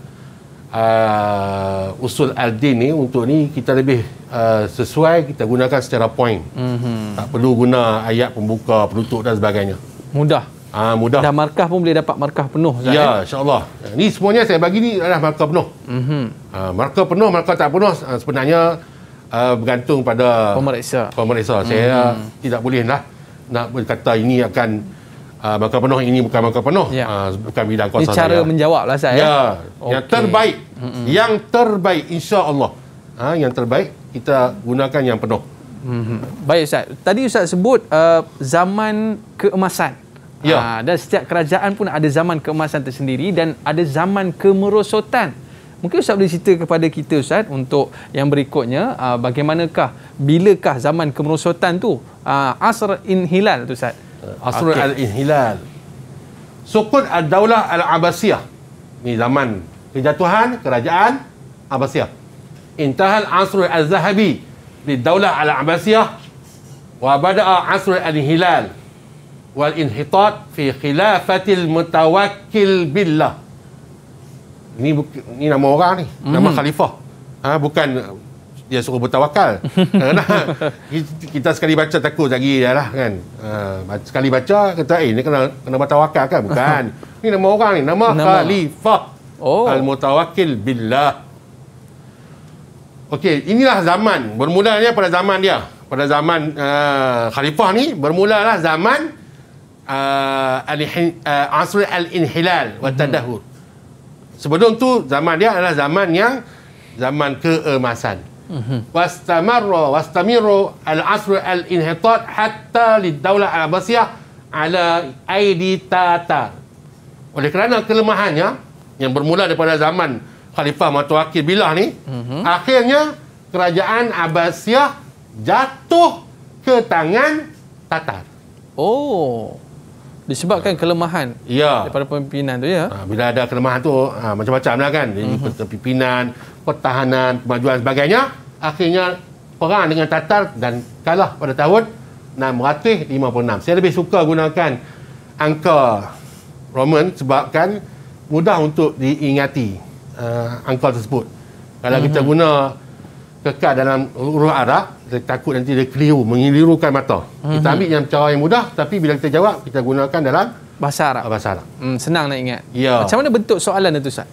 usul al-din ni, untuk ni kita lebih sesuai, kita gunakan secara point. Tak perlu guna ayat pembuka, penutup dan sebagainya. Mudah. Mudah. Dan markah pun boleh dapat markah penuh. Ya, insya-Allah. Ni semuanya saya bagi ni adalah markah penuh. Markah penuh, markah tak penuh sebenarnya bergantung pada pemeriksa. Saya tidak boleh lah nak berkata ini akan markah penuh, ini bukan markah penuh. Bukan bidang kuasa saya. Ini cara menjawab lah saya. Ya. Yang terbaik. Yang terbaik, insya-Allah. Yang terbaik kita gunakan yang penuh. Baik Ustaz. Tadi Ustaz sebut zaman keemasan. Dan setiap kerajaan pun ada zaman keemasan tersendiri dan ada zaman kemerosotan. Mungkin Ustaz boleh cerita kepada kita Ustaz untuk yang berikutnya, bagaimanakah, bilakah zaman kemerosotan tu? Asr inhilal tu Ustaz. Asr al-inhilal. Sukut ad-daulah al-Abbasiyah. Ni zaman kejatuhan kerajaan Abbasiyah. Intahal asr al-zahabi di daulah al-Abbasiyah wa bada'a asr al-inhilal wal inhitat fi khilafatil mutawakkil billah. Ini nama orang ni, nama khalifah. Bukan dia suruh bertawakal. Kerana kita sekali baca takut lagi dah lah kan. Sekali baca kata ni kena bertawakal kan? Bukan. Ini nama orang ni, nama khalifah. Al-mutawakkil billah. Okey, inilah zaman. Bermulanya pada zaman dia. Pada zaman khalifah ni bermulalah zaman asr al-inhilal wa tadahhur. Sebelum tu zaman dia adalah zaman keemasan. Wastamiru al-asr al-inhitat hatta lid-daulah al-Abbasiyah ala aidi Tatar. Oleh kerana kelemahannya yang bermula daripada zaman Khalifah Mutawakkil Billah ni, akhirnya kerajaan Abbasiyah jatuh ke tangan Tatar. Disebabkan kelemahan daripada pemimpinan tu ya. Bila ada kelemahan tu macam-macam lah kan. Jadi kepimpinan, pertahanan, kemajuan sebagainya, akhirnya perang dengan Tatar dan kalah pada tahun 656. Saya lebih suka gunakan angka Roman sebabkan mudah untuk diingati angka tersebut. Kalau kita guna kekal dalam huruf Arab, kita takut nanti dia keliru, mengelirukan mata. Kita ambil yang cara yang mudah, tapi bila kita jawab, kita gunakan dalam bahasa Arab. Senang nak ingat. Ya. Macam mana bentuk soalan itu Ustaz?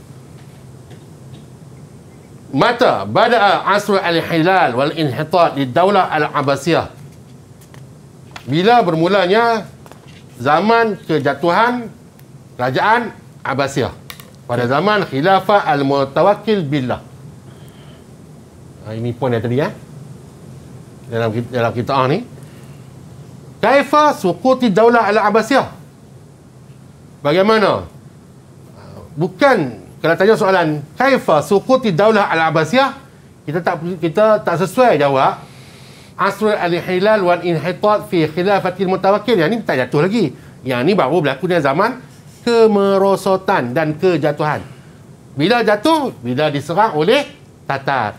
Mata bada'a asr al-hilal wal inhitat di daulah al-Abbasiyah. Bila bermulanya zaman kejatuhan kerajaan Abbasiyah pada zaman khilafah al-mutawakkil billah. Ini poin yang tadi dalam kitab ni. Kaifa suquti daulah al-Abbasiyah? Bagaimana? Bukan kalau tanya soalan kaifa suquti daulah al-Abbasiyah, kita tak sesuai jawab. Asr al-hilal wal inhitat fi khilafatil mutawakkil. Yang ni tak jatuh lagi. Yang ni baru berlaku dalam zaman kemerosotan dan kejatuhan. Bila jatuh? Bila diserang oleh Tatar.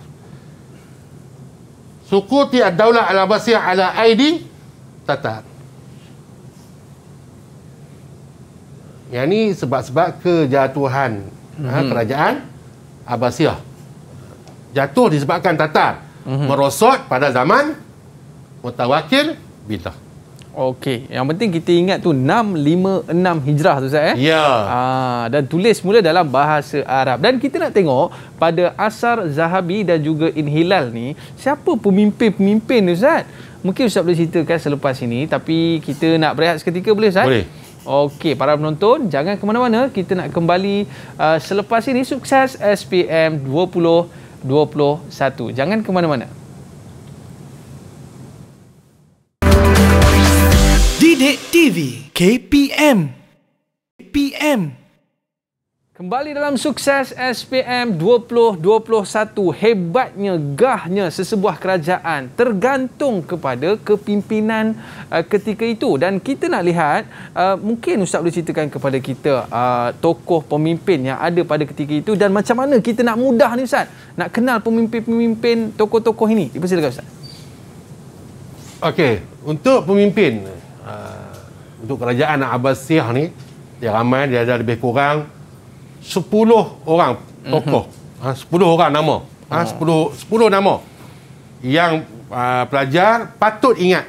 Suquti ad-daulah al-Abbasiyah ala aidi Tatar. Yang ni sebab-sebab kejatuhan kerajaan Abbasiyah. Jatuh disebabkan Tatar. Merosot pada zaman Mutawakkil Billah. Okey, yang penting kita ingat tu 656 Hijrah tu Ustaz Ya. Dan tulis mula dalam bahasa Arab. Dan kita nak tengok pada Asar Zahabi dan juga Inhilal ni, siapa pemimpin-pemimpin ni Ustaz? Mungkin Ustaz boleh ceritakan selepas ini, tapi kita nak berehat seketika, boleh Ustaz? Boleh. Okey, para penonton jangan ke mana-mana, kita nak kembali selepas ini. Sukses SPM 2021. Jangan ke mana-mana. Didik TV KPM. Kembali dalam Sukses SPM 2021. Hebatnya, gahnya sesebuah kerajaan tergantung kepada kepimpinan ketika itu. Dan kita nak lihat, mungkin Ustaz boleh ceritakan kepada kita tokoh pemimpin yang ada pada ketika itu dan macam mana kita nak mudah ni Ustaz, nak kenal pemimpin-pemimpin tokoh-tokoh ini. Dipersilakan Ustaz. Okey, untuk pemimpin untuk kerajaan Abbasiyah ni, dia ramai, dia ada lebih kurang 10 orang tokoh. 10 orang nama. 10 nama yang pelajar patut ingat,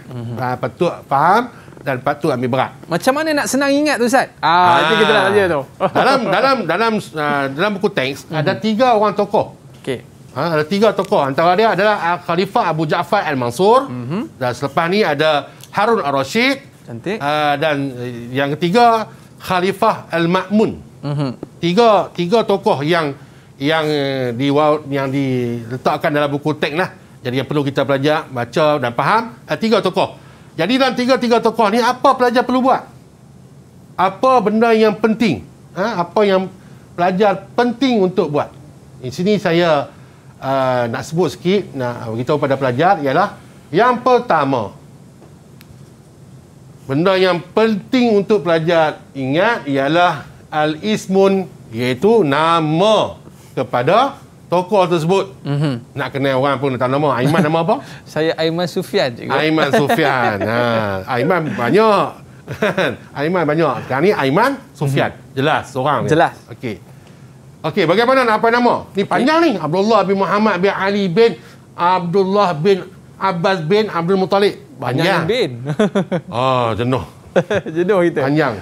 patut faham dan patut ambil berat. Macam mana nak senang ingat tu Ustaz? Nanti kita nak tanya tu. dalam buku teks ada 3 orang tokoh. Okey. Ada 3 tokoh. Antara dia adalah Khalifah Abu Ja'far Al-Mansur. Dan selepas ni ada Harun Ar-Rasyid. Cantik. Dan yang ketiga Khalifah Al-Ma'mun. Tiga tokoh yang diletakkan dalam buku teks lah. Jadi yang perlu kita belajar, baca dan faham. 3 tokoh. Jadi dalam tiga tokoh ni, apa pelajar perlu buat? Apa benda yang penting? Apa yang pelajar penting untuk buat? Di sini saya nak sebut sikit, nak beritahu pada pelajar, ialah yang pertama, benda yang penting untuk pelajar ingat ialah al-ismun, iaitu nama kepada tokoh tersebut. Nak kenal orang pun tak nama. Aiman nama apa? Saya Aiman Sufian juga. Aiman Sufian. Aiman banyak. Aiman banyak. Sekarang ni Aiman Sufian. Jelas seorang. Jelas. Okey, bagaimana nak apa nama? Ni panjang ni. Abdullah bin Muhammad bin Ali bin Abdullah bin Abbas bin Abdul Muttalib. Panjang. bin. Jenuh. Jenuh kita. Panjang.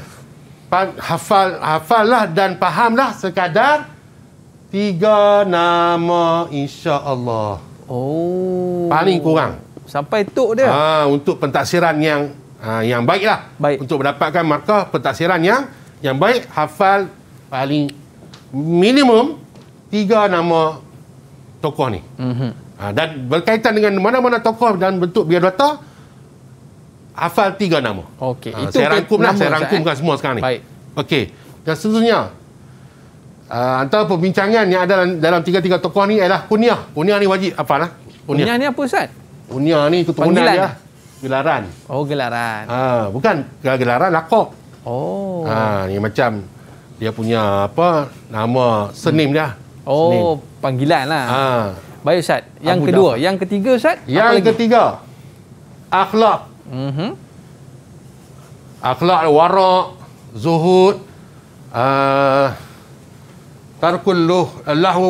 Hafallah dan fahamlah sekadar 3 nama, insya-Allah. Paling kurang. Sampai tok dia. Untuk pentafsiran yang baiklah. Baik. Untuk mendapatkan markah pentafsiran yang baik, hafal paling minimum 3 nama tokoh ni. Dan berkaitan dengan mana-mana tokoh dan bentuk biodata, hafal 3 nama. Okey. Saya rangkumkan semua sekarang ni. Baik. Okey. Dan seterusnya, antara perbincangan yang ada dalam 3 tokoh ni ialah kunyah. Kunyah ni wajib hafal lah. Kunyah ni apa Ustaz? Kunyah ni keturunan Panggilan dia. Gelaran. Gelaran. Bukan gelaran, lakop. Ni macam dia punya nama senim dia. Senim. Panggilan lah. Baik Ustaz. Yang kedua, yang ketiga Ustaz? Yang ketiga, akhlak. Akhlak, warak, zuhud, tarkul lahu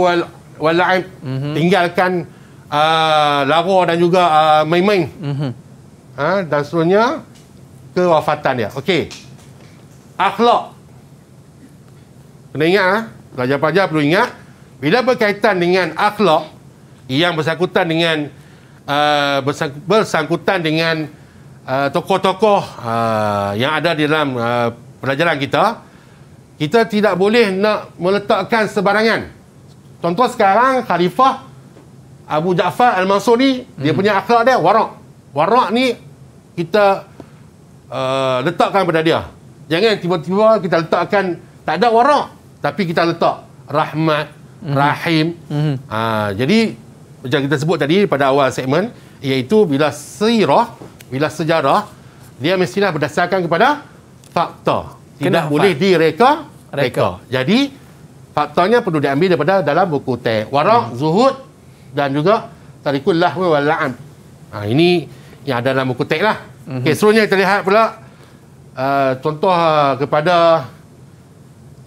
wal la'ib, tinggalkan lara dan juga main-main. Dan seterusnya kewafatan dia. Okey. Akhlak. Kena ingat, pelajar-pelajar perlu ingat, bila berkaitan dengan akhlak yang bersangkutan dengan tokoh-tokoh yang ada di dalam pelajaran kita, kita tidak boleh nak meletakkan sebarangan. Contoh sekarang Khalifah Abu Ja'far Al-Mansur ni, dia punya akhlak dia warak. Warak ni kita letakkan pada dia. Jangan tiba-tiba kita letakkan tak ada warak, tapi kita letak rahmat, rahim. Jadi macam kita sebut tadi pada awal segmen, iaitu bila sirah, bila sejarah, dia mestilah berdasarkan kepada fakta. tidak boleh direka. Jadi faktanya perlu diambil daripada dalam buku teks. Wara', zuhud dan juga tarikul lahwi wal la'an. Ini yang ada dalam buku teks lah. Okey, seterusnya kita lihat pula contoh kepada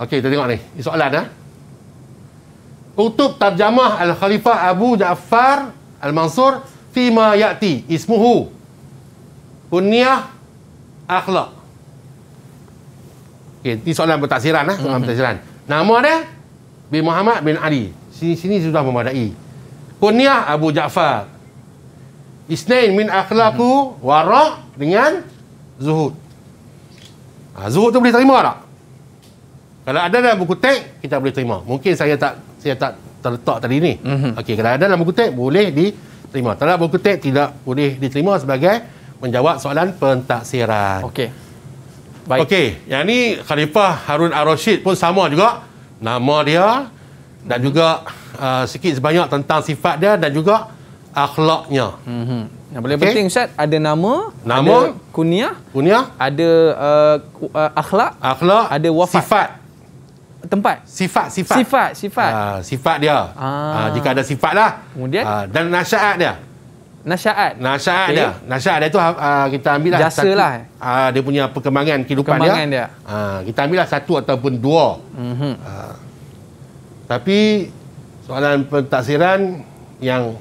okey, kita tengok ni. Ini soalan Uktub tarjamah Al-Khalifah Abu Ja'far Al-Mansur fima ya'ti ismuhu kunyah akhlaq. Okey, ini soalan bertaksiran soalan bertaksiran. Nama dia bin Muhammad bin Ali. Sini sudah memadai. Kunyah Abu Ja'far. Isnain min akhlaqu wara' dengan zuhud. Zuhud tu boleh terima tak? Kalau ada dalam buku teks, kita boleh terima. Mungkin saya tak terletak tadi ni. Okey, kalau ada dalam buku teks, boleh diterima. Dalam buku teks, tidak boleh diterima sebagai menjawab soalan pentaksiran. Okey. Baik. Okey, yang ni Khalifah Harun Ar-Rasyid pun sama juga. Nama dia dan juga sikit sebanyak tentang sifat dia dan juga akhlaknya. Yang paling penting Ustaz, ada nama, ada kunyah, ada akhlak, ada wafat. Sifat dia. Jika ada sifat lah. Kemudian dan nasihat dia. Nasihat dia tu kita ambil lah jasa satu, lah. Dia punya perkembangan kehidupan dia. Kita ambil lah satu ataupun dua. Tapi soalan pentaksiran yang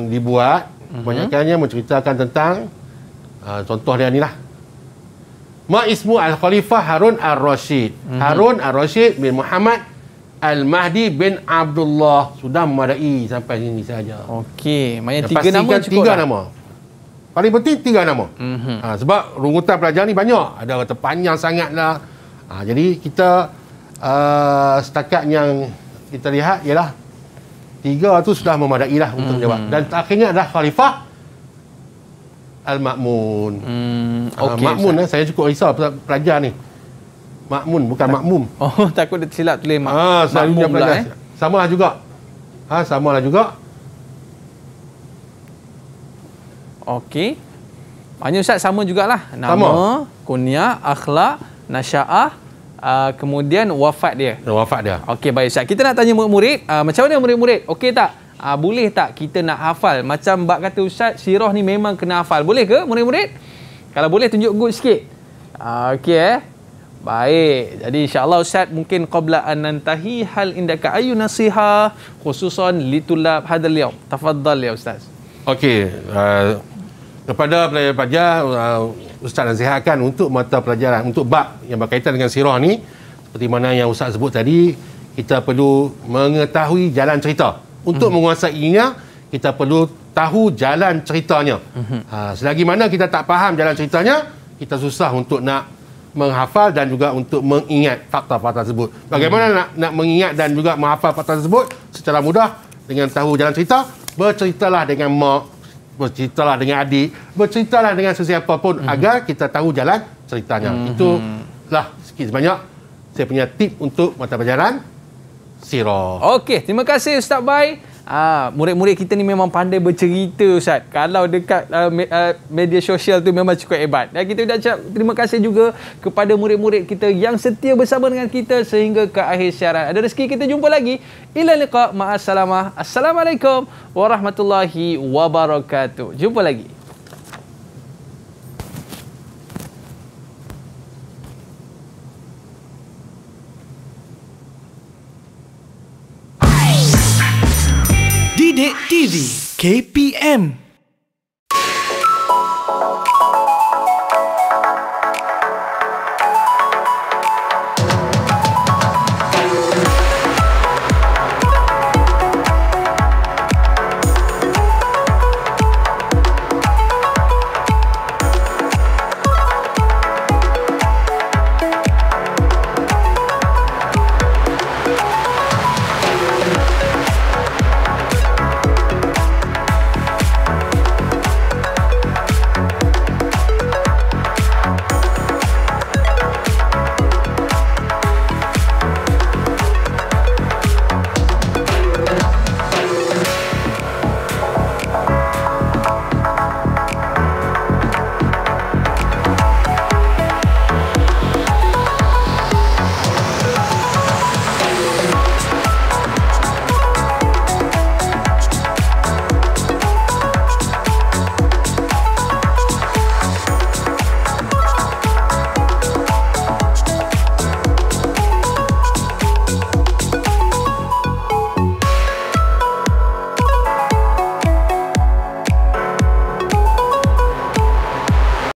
dibuat kebanyakannya menceritakan tentang contoh dia ni lah. Ma ismu Al-Khalifah Harun Ar-Rasyid. Harun Ar-Rasyid bin Muhammad Al-Mahdi bin Abdullah. Sudah memadai sampai sini saja. Okey, maknanya 3 nama cukup. 3 nama. Paling penting 3 nama. Sebab rungutan pelajar ni banyak. Ada kata panjang sangat lah. Jadi kita setakat yang kita lihat ialah 3 tu sudah memadai lah untuk menjawab. Dan akhirnya adalah Khalifah Al-Ma'mun. Ma'mun saya cukup risau pelajar ni. Ma'mun bukan makmum. Oh, takut dia silap tulis makmum pula Samalah juga. Samalah juga. Okey. Maknanya Ustaz sama jugalah. Nama, kunyah, akhlak, nasya'ah, kemudian wafat dia. Okey, baik Ustaz. Kita nak tanya murid-murid, macam mana murid-murid? Okey tak? Boleh tak kita nak hafal? Macam bab kata Ustaz, sirah ni memang kena hafal. Boleh ke murid-murid? Kalau boleh tunjuk good sikit. Okey Baik. Jadi insya-Allah Ustaz mungkin qabla an nantahi hal indaka ayu nasiha khususan litulab hadal yaum. Tafaddal ya Ustaz. Okey, kepada pelajar-pelajar Ustaz nasihatkan untuk mata pelajaran untuk bab yang berkaitan dengan sirah ni seperti mana yang Ustaz sebut tadi, kita perlu mengetahui jalan cerita. Untuk menguasainya, kita perlu tahu jalan ceritanya. Selagi mana kita tak faham jalan ceritanya, kita susah untuk nak menghafal dan juga untuk mengingat fakta-fakta tersebut. Bagaimana nak mengingat dan juga menghafal fakta tersebut secara mudah dengan tahu jalan cerita? Berceritalah dengan mak, berceritalah dengan adik, berceritalah dengan sesiapa pun agar kita tahu jalan ceritanya. Itulah sikit sebanyak saya punya tip untuk mata pelajaran sirah. Okey, terima kasih Ustaz Bai. Murid-murid kita ni memang pandai bercerita Ustaz. Kalau dekat media sosial tu memang cukup hebat. Dan kita ucap terima kasih juga kepada murid-murid kita yang setia bersama dengan kita sehingga ke akhir siaran. Ada rezeki kita jumpa lagi. Ila liqa ma'assalamah. Assalamualaikum warahmatullahi wabarakatuh. Jumpa lagi. Didik TV KPM